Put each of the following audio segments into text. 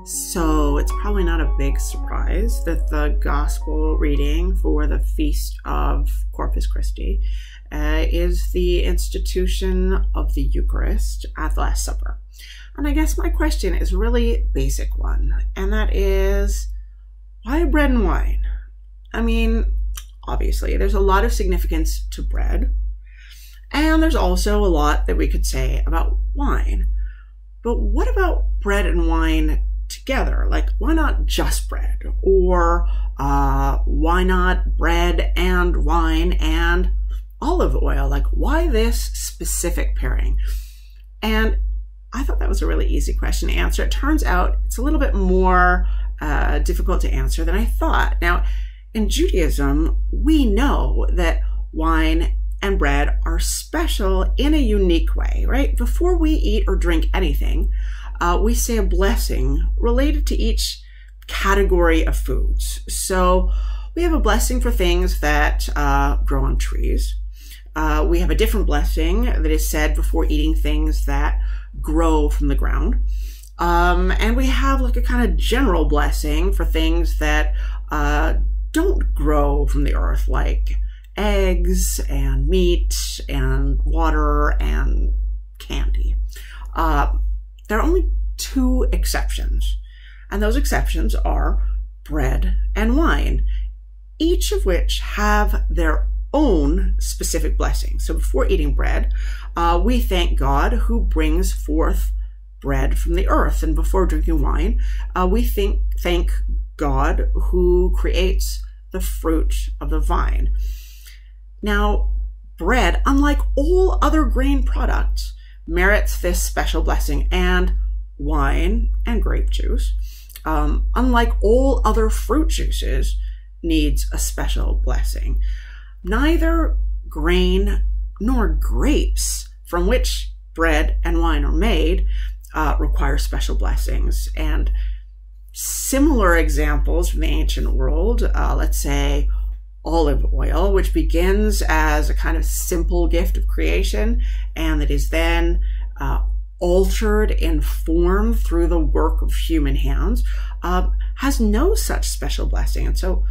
So it's probably not a big surprise that the gospel reading for the Feast of Corpus Christi is the institution of the Eucharist at the Last Supper. And I guess my question is a really basic one, and that is, why bread and wine? I mean, obviously, there's a lot of significance to bread, and there's also a lot that we could say about wine. But what about bread and wine together? Like, why not just bread? Or why not bread and wine and olive oil? Like, why this specific pairing? And I thought that was a really easy question to answer. It turns out it's a little bit more difficult to answer than I thought. Now, in Judaism, we know that wine and bread are special in a unique way, right? Before we eat or drink anything, we say a blessing related to each category of foods. So we have a blessing for things that grow on trees. We have a different blessing that is said before eating things that grow from the ground. And we have like a kind of general blessing for things that don't grow from the earth, like eggs and meat and water and candy. There are only two exceptions, and those exceptions are bread and wine, each of which have their own specific blessing. So before eating bread, we thank God who brings forth bread from the earth. And before drinking wine, we thank God who creates the fruit of the vine. Now, bread, unlike all other grain products, merits this special blessing, and wine and grape juice, unlike all other fruit juices, needs a special blessing. Neither grain nor grapes from which bread and wine are made require special blessings. And similar examples from the ancient world, let's say olive oil, which begins as a kind of simple gift of creation and that is then altered in form through the work of human hands, has no such special blessing. And so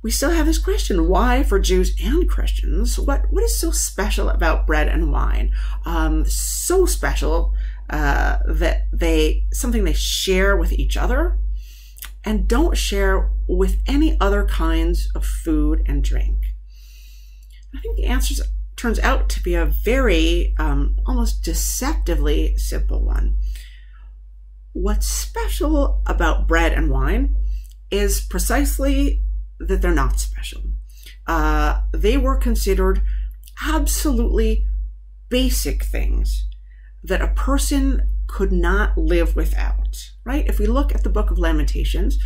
we still have this question, why for Jews and Christians, what is so special about bread and wine? So special that something they share with each other and don't share with any other kinds of food and drink? I think the answer turns out to be a very, almost deceptively simple one. What's special about bread and wine is precisely that they're not special. They were considered absolutely basic things that a person could not live without, right? If we look at the book of Lamentations,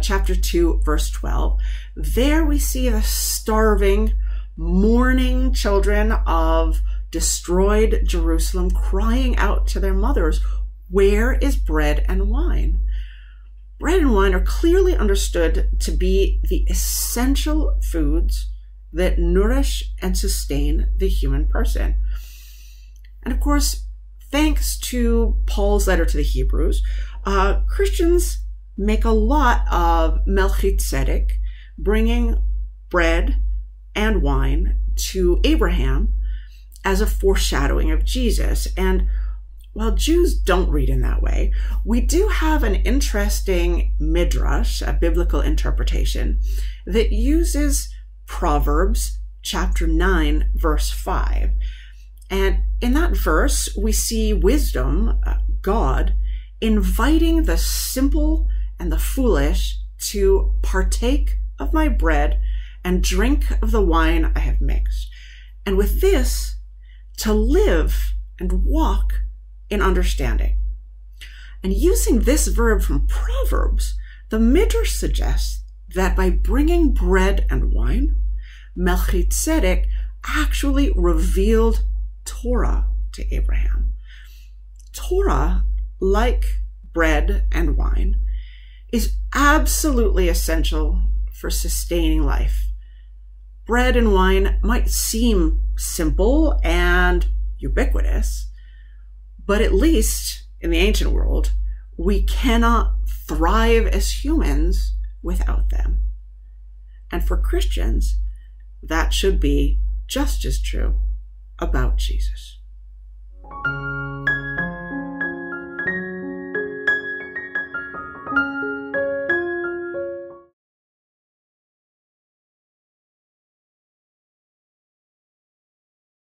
chapter 2, verse 12, there we see the starving, mourning children of destroyed Jerusalem crying out to their mothers, "Where is bread and wine?" Bread and wine are clearly understood to be the essential foods that nourish and sustain the human person. And of course, thanks to Paul's letter to the Hebrews, Christians make a lot of Melchizedek bringing bread and wine to Abraham as a foreshadowing of Jesus. And while Jews don't read in that way, we do have an interesting midrash, a biblical interpretation, that uses Proverbs chapter 9, verse 5. And in that verse, we see wisdom, God, inviting the simple and the foolish to partake of my bread and drink of the wine I have mixed. And with this, to live and walk in understanding. And using this verb from Proverbs, the Midrash suggests that by bringing bread and wine, Melchizedek actually revealed Torah to Abraham. Torah, like bread and wine, is absolutely essential for sustaining life. Bread and wine might seem simple and ubiquitous, but at least in the ancient world, we cannot thrive as humans without them. And for Christians, that should be just as true about Jesus.